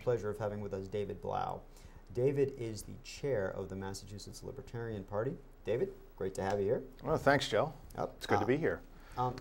pleasure of having with us David Blau. David is the chair of the Massachusetts Libertarian Party. David, great to have you here. Well, thanks, Joe. It's good to be here.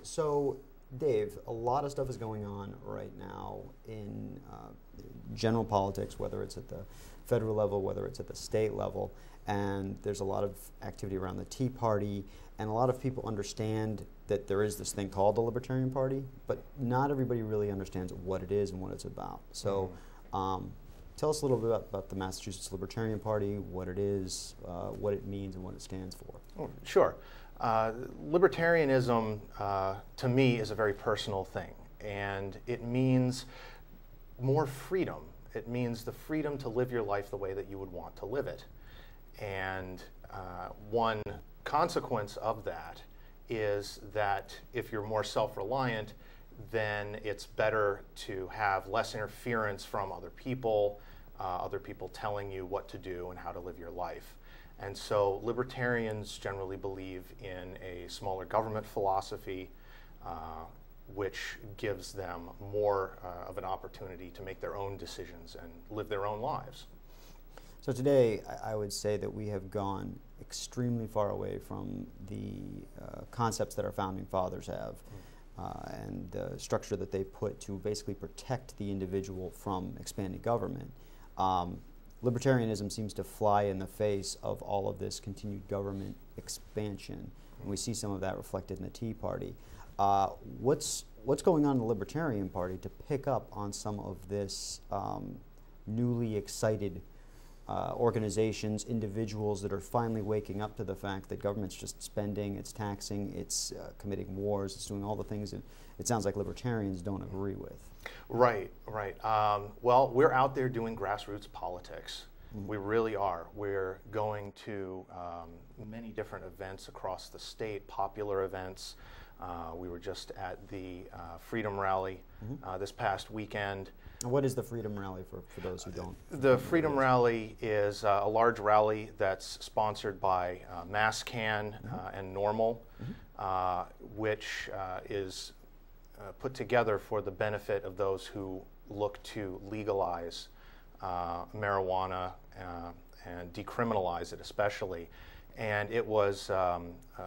So, Dave, a lot of stuff is going on right now in general politics, whether it's at the federal level, whether it's at the state level, and there's a lot of activity around the Tea Party, and a lot of people understand that there is this thing called the Libertarian Party, but not everybody really understands what it is and what it's about. So tell us a little bit about the Massachusetts Libertarian Party, what it is, what it means, and what it stands for. Oh, sure. Libertarianism, to me, is a very personal thing, and it means more freedom. It means the freedom to live your life the way that you would want to live it. And one consequence of that is that if you're more self-reliant, then it's better to have less interference from other people telling you what to do and how to live your life. And so libertarians generally believe in a smaller government philosophy, which gives them more of an opportunity to make their own decisions and live their own lives. So today, I would say that we have gone extremely far away from the concepts that our founding fathers have and the structure that they put to basically protect the individual from expanding government. Libertarianism seems to fly in the face of all of this continued government expansion, and we see some of that reflected in the Tea Party. What's going on in the Libertarian Party to pick up on some of this newly excited organizations, individuals that are finally waking up to the fact that government's just spending, it's taxing, it's committing wars, it's doing all the things that it sounds like libertarians don't agree with? Right, right. Well, we're out there doing grassroots politics. We really are. We're going to many different events across the state, popular events. We were just at the Freedom Rally this past weekend. What is the Freedom Rally for those who don't? The Freedom Rally is a large rally that's sponsored by MassCan and Normal, which is put together for the benefit of those who look to legalize marijuana and decriminalize it especially. And it was a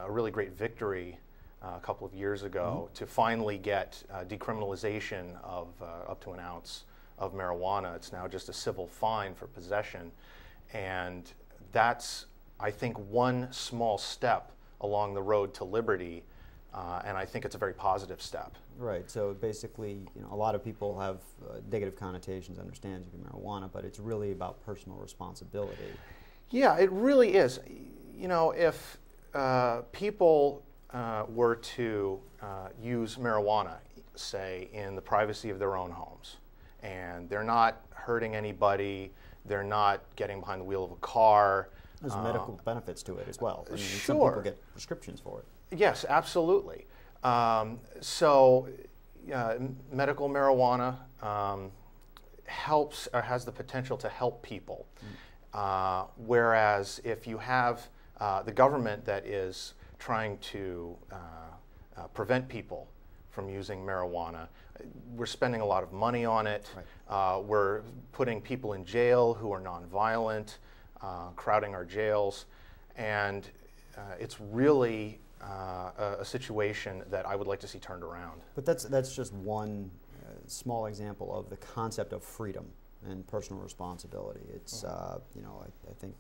really great victory a couple of years ago to finally get decriminalization of up to an ounce of marijuana. It's now just a civil fine for possession. And that's, I think, one small step along the road to liberty, and I think it's a very positive step. Right, so basically, a lot of people have negative connotations, understand marijuana, but it's really about personal responsibility. Yeah, it really is. If people were to use marijuana, say, in the privacy of their own homes, and they're not hurting anybody, they're not getting behind the wheel of a car. There's medical benefits to it as well. I mean, sure. Some people get prescriptions for it. Yes, absolutely. Medical marijuana helps or has the potential to help people. Whereas if you have the government that is trying to prevent people from using marijuana, we're spending a lot of money on it. Right. We're putting people in jail who are nonviolent, crowding our jails, and it's really a situation that I would like to see turned around. But that's just one small example of the concept of freedom and personal responsibility. It's I think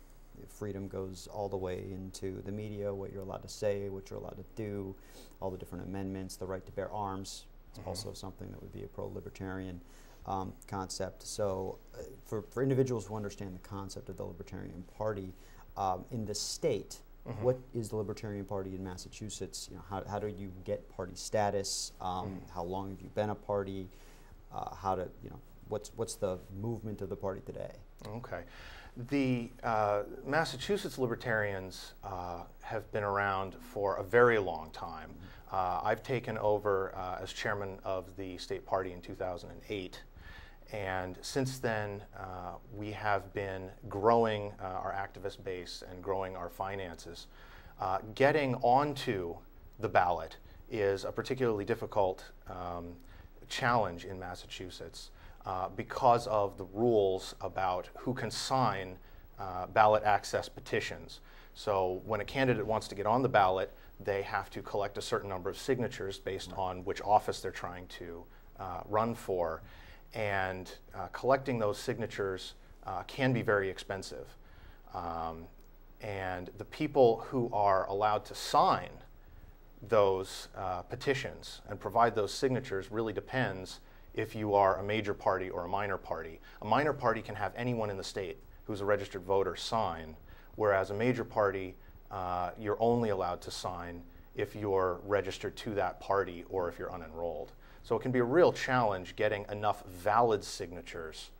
freedom goes all the way into the media, what you're allowed to say, what you're allowed to do, all the different amendments, the right to bear arms. It's also something that would be a pro-libertarian concept. So for individuals who understand the concept of the Libertarian Party, in the state, what is the Libertarian Party in Massachusetts? How do you get party status? How long have you been a party? What's the movement of the party today? Okay. The Massachusetts Libertarians have been around for a very long time. I've taken over as chairman of the state party in 2008. And since then, we have been growing our activist base and growing our finances. Getting onto the ballot is a particularly difficult challenge in Massachusetts. because of the rules about who can sign ballot access petitions. So when a candidate wants to get on the ballot, they have to collect a certain number of signatures based on which office they're trying to run for. And collecting those signatures can be very expensive. And the people who are allowed to sign those petitions and provide those signatures really depends if you are a major party or a minor party. A minor party can have anyone in the state who's a registered voter sign, whereas a major party, you're only allowed to sign if you're registered to that party or if you're unenrolled. So it can be a real challenge getting enough valid signatures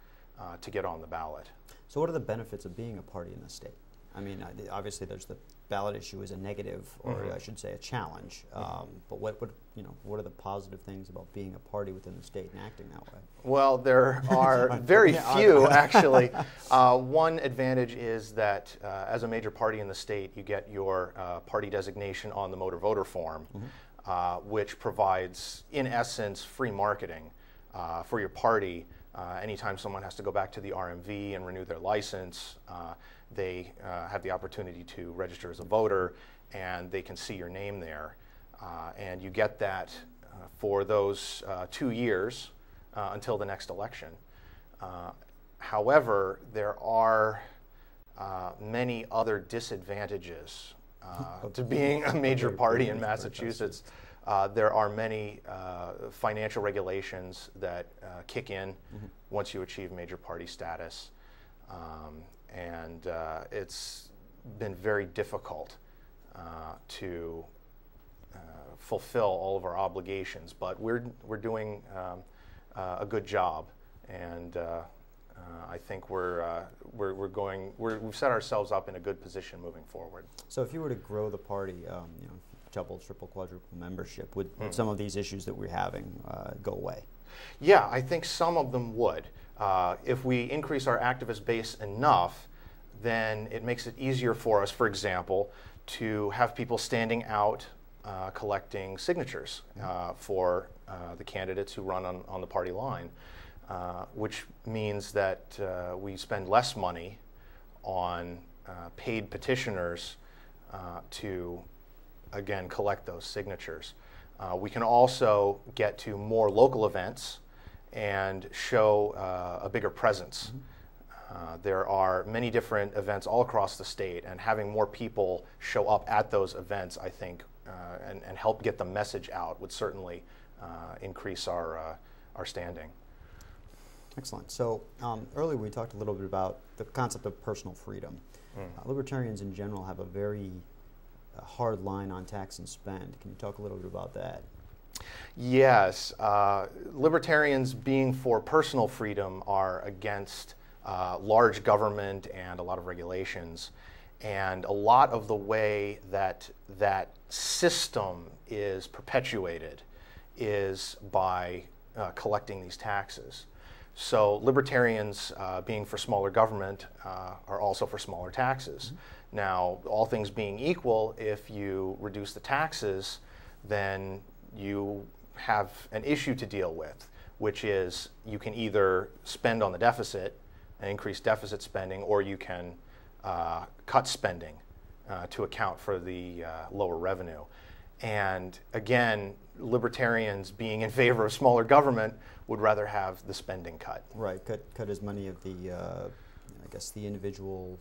to get on the ballot. So what are the benefits of being a party in the state? I mean, obviously there's the ballot issue is a negative, or I should say a challenge. But what are the positive things about being a party within the state and acting that way? Well, there are very few, actually. One advantage is that as a major party in the state, you get your party designation on the motor voter form, which provides, in essence, free marketing for your party. Anytime someone has to go back to the RMV and renew their license, they have the opportunity to register as a voter, and they can see your name there. And you get that for those 2 years until the next election. However, there are many other disadvantages to being a major party in Massachusetts. There are many financial regulations that kick in once you achieve major party status. And it's been very difficult to fulfill all of our obligations, but we're doing a good job, and I think we've set ourselves up in a good position moving forward. So if you were to grow the party, double, triple, quadruple membership, would some of these issues that we're having go away? Yeah, I think some of them would. If we increase our activist base enough, then it makes it easier for us, for example, to have people standing out collecting signatures for the candidates who run on the party line, which means that we spend less money on paid petitioners to, again, collect those signatures. We can also get to more local events and show a bigger presence. There are many different events all across the state, and having more people show up at those events, I think, and help get the message out would certainly increase our standing. Excellent. So earlier we talked a little bit about the concept of personal freedom. Libertarians in general have a very hard line on tax and spend. Can you talk a little bit about that? Yes. Libertarians, being for personal freedom, are against large government and a lot of regulations. And a lot of the way that that system is perpetuated is by collecting these taxes. So libertarians, being for smaller government, are also for smaller taxes. Now, all things being equal, if you reduce the taxes, then you have an issue to deal with, which is you can either spend on the deficit and increase deficit spending, or you can cut spending to account for the lower revenue. And again, libertarians, being in favor of smaller government, would rather have the spending cut. Right, cut as many of the, I guess, the individual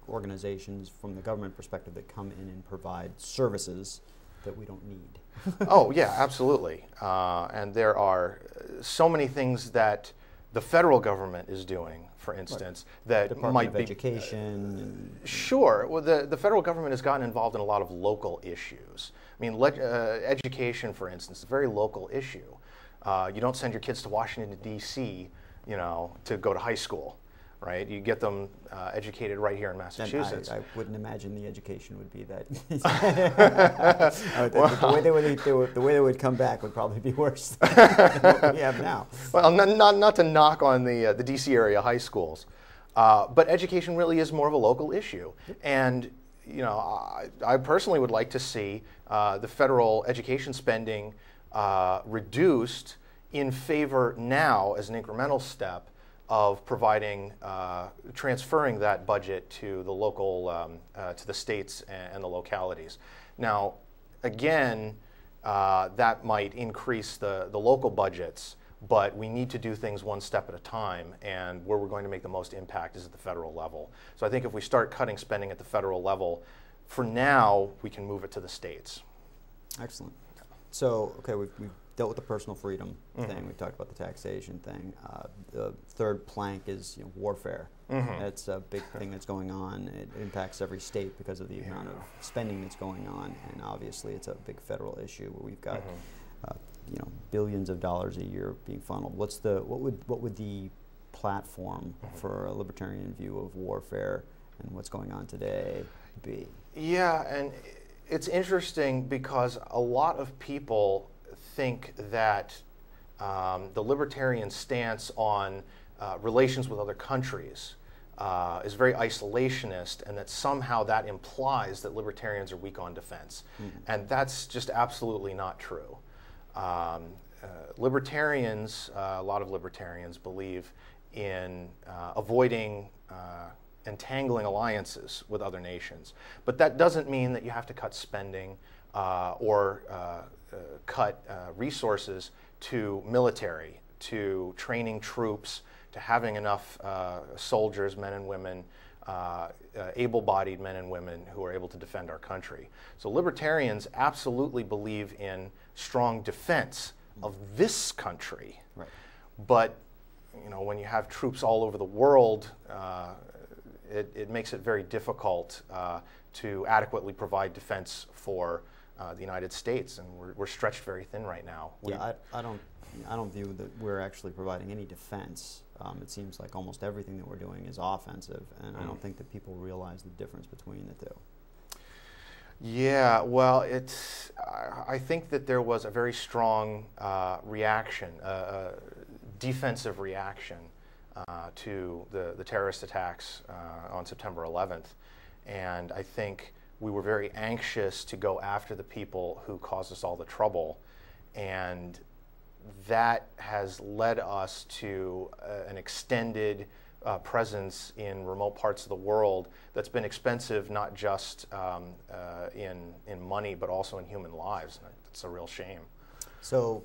organizations from the government perspective that come in and provide services that we don't need. Oh, yeah, absolutely. And there are so many things that the federal government is doing, for instance, that Department might of be Education. Sure. Well, the federal government has gotten involved in a lot of local issues. I mean, education, for instance, is a very local issue. You don't send your kids to Washington, D.C., to go to high school, right? You get them educated right here in Massachusetts. I wouldn't imagine the education would be that. The way they would come back would probably be worse than what we have now. Well, not to knock on the D.C. area high schools, but education really is more of a local issue. And I personally would like to see the federal education spending reduced in favor now, as an incremental step, of providing, transferring that budget to the local, to the states and the localities. Now, again, that might increase the local budgets, but we need to do things one step at a time, and where we're going to make the most impact is at the federal level. So I think if we start cutting spending at the federal level, for now, we can move it to the states. Excellent. So, okay, we've dealt with the personal freedom thing. We've talked about the taxation thing. The third plank is warfare. That's a big thing that's going on. It impacts every state because of the amount of spending that's going on, and obviously it's a big federal issue where we've got billions of dollars a year being funneled. What would the platform for a libertarian view of warfare and what's going on today be? Yeah, and it's interesting because a lot of people think that the libertarian stance on relations with other countries is very isolationist, and that somehow that implies that libertarians are weak on defense. And that's just absolutely not true. Libertarians, a lot of libertarians believe in avoiding entangling alliances with other nations. But that doesn't mean that you have to cut spending or cut resources to military, to training troops, to having enough soldiers, men and women, able-bodied men and women who are able to defend our country. So libertarians absolutely believe in strong defense of this country. Right. But when you have troops all over the world, it makes it very difficult to adequately provide defense for the United States, and we're stretched very thin right now. Yeah, I don't view that we're actually providing any defense. It seems like almost everything that we're doing is offensive, and I don't think that people realize the difference between the two. Yeah, well, I think that there was a very strong reaction, defensive reaction to the terrorist attacks on September 11th, and I think we were very anxious to go after the people who caused us all the trouble, and that has led us to an extended presence in remote parts of the world that's been expensive, not just in money, but also in human lives. And it's a real shame. So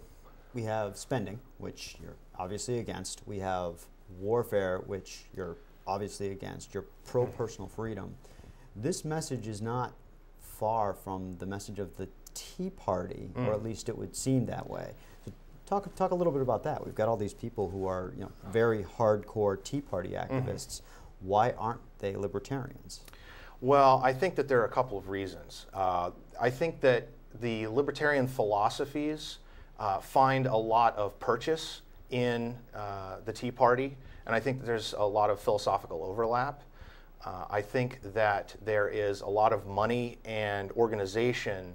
we have spending, which you're obviously against. We have warfare, which you're obviously against. You're pro-personal freedom. This message is not far from the message of the Tea Party, or at least it would seem that way. So talk a little bit about that. We've got all these people who are very hardcore Tea Party activists. Why aren't they libertarians? Well, I think that there are a couple of reasons. I think that the libertarian philosophies find a lot of purchase in the Tea Party, and I think there's a lot of philosophical overlap. I think that there is a lot of money and organization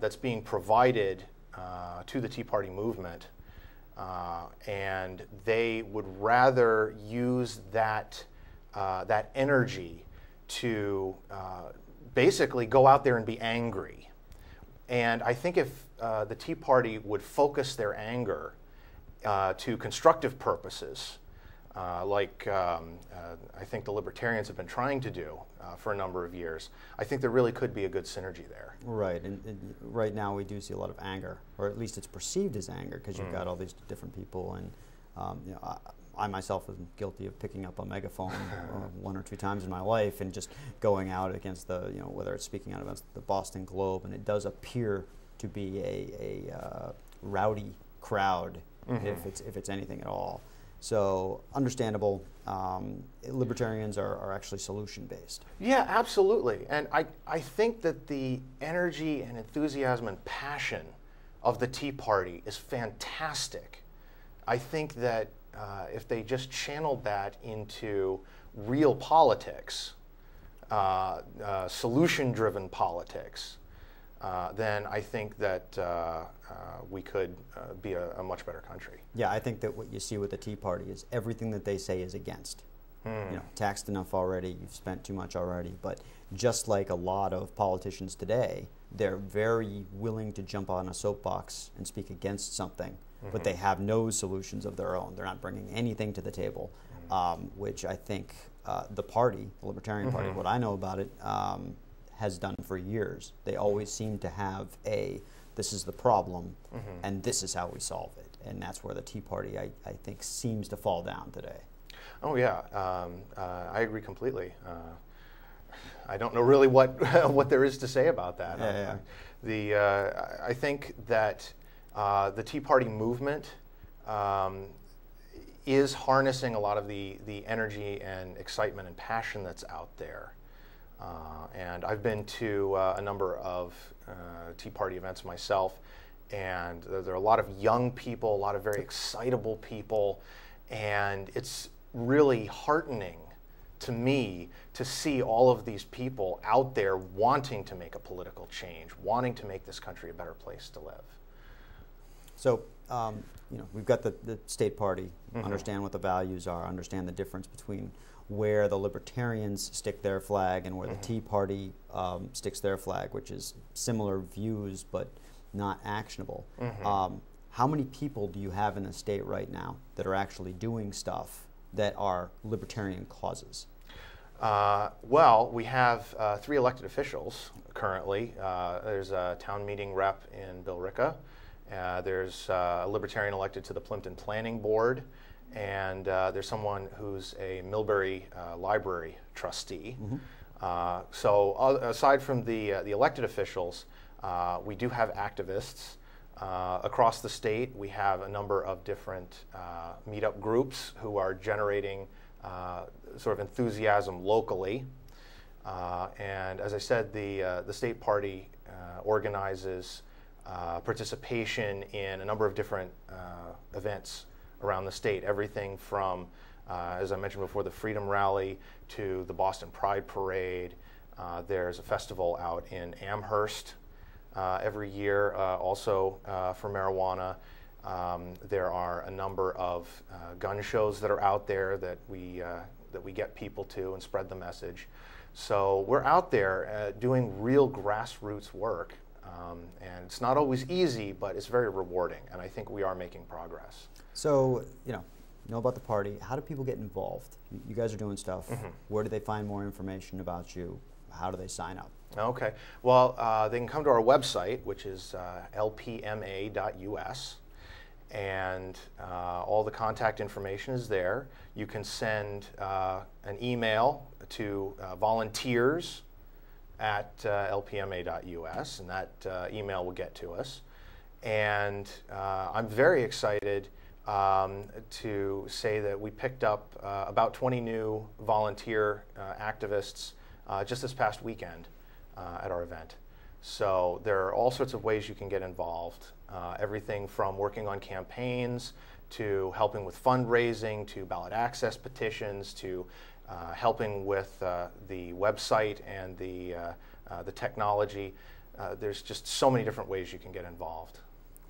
that's being provided to the Tea Party movement, and they would rather use that energy to basically go out there and be angry. And I think if the Tea Party would focus their anger to constructive purposes, like I think the libertarians have been trying to do for a number of years, I think there really could be a good synergy there. Right, and right now we do see a lot of anger, or at least it's perceived as anger, because you've got all these different people, and I myself am guilty of picking up a megaphone one or two times in my life and just going out against the, whether it's speaking out against the Boston Globe, and it does appear to be a rowdy crowd, if it's anything at all. So understandable. Libertarians are actually solution-based. Yeah, absolutely. And I think that the energy and enthusiasm and passion of the Tea Party is fantastic. I think that if they just channeled that into real politics, solution-driven politics, then I think that we could be a much better country. Yeah, I think that what you see with the Tea Party is everything that they say is against. Taxed enough already, you've spent too much already. But just like a lot of politicians today, they're very willing to jump on a soapbox and speak against something but they have no solutions of their own. They're not bringing anything to the table, which I think the party, the Libertarian Party, what I know about it, has done for years. They always seem to have this is the problem, and this is how we solve it. And that's where the Tea Party, I think, seems to fall down today. Oh, yeah. I agree completely. I don't know really what what there is to say about that. I think that the Tea Party movement is harnessing a lot of the energy and excitement and passion that's out there. And I've been to a number of Tea Party events myself, and there are a lot of young people, a lot of very excitable people, and it's really heartening to me to see all of these people out there wanting to make a political change, wanting to make this country a better place to live. So, we've got the state party, understand what the values are, understand the difference between where the Libertarians stick their flag and where the Tea Party sticks their flag, which is similar views but not actionable. How many people do you have in the state right now that are actually doing stuff that are libertarian causes? Well, we have 3 elected officials currently. There's a town meeting rep in Billerica. There's a libertarian elected to the Plimpton Planning Board, and there's someone who's a Millbury Library trustee. So aside from the elected officials, we do have activists. Across the state, we have a number of different meetup groups who are generating sort of enthusiasm locally. And as I said, the state party organizes participation in a number of different events around the state, everything from, as I mentioned before, the Freedom Rally to the Boston Pride Parade. There's a festival out in Amherst every year, also for marijuana. There are a number of gun shows that are out there that we get people to and spread the message. So we're out there doing real grassroots work, and it's not always easy, but it's very rewarding, and I think we are making progress. So, know about the party. How do people get involved? You guys are doing stuff. Where do they find more information about you? How do they sign up? Okay. Well, they can come to our website, which is lpma.us, and all the contact information is there. You can send an email to volunteers@lpma.us, and that email will get to us. And I'm very excited to say that we picked up about 20 new volunteer activists just this past weekend at our event. So there are all sorts of ways you can get involved, everything from working on campaigns to helping with fundraising to ballot access petitions to helping with the website and the technology. There's just so many different ways you can get involved.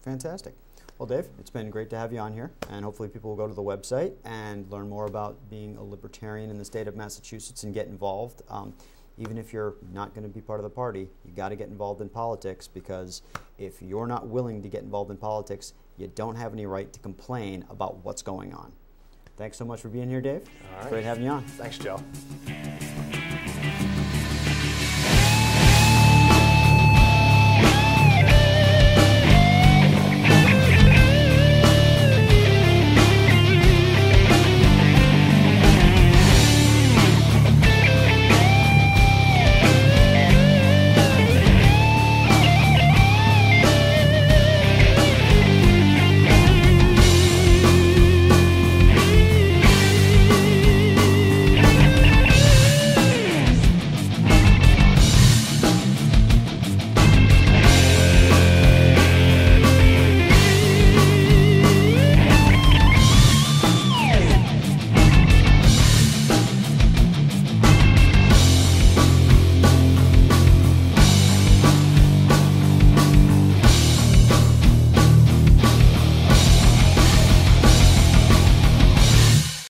Fantastic. Well, Dave, it's been great to have you on here, and hopefully people will go to the website and learn more about being a libertarian in the state of Massachusetts and get involved. Even if you're not going to be part of the party, you got to get involved in politics, because if you're not willing to get involved in politics, you don't have any right to complain about what's going on. Thanks so much for being here, Dave. All right. It's great having you on. Thanks, Joe.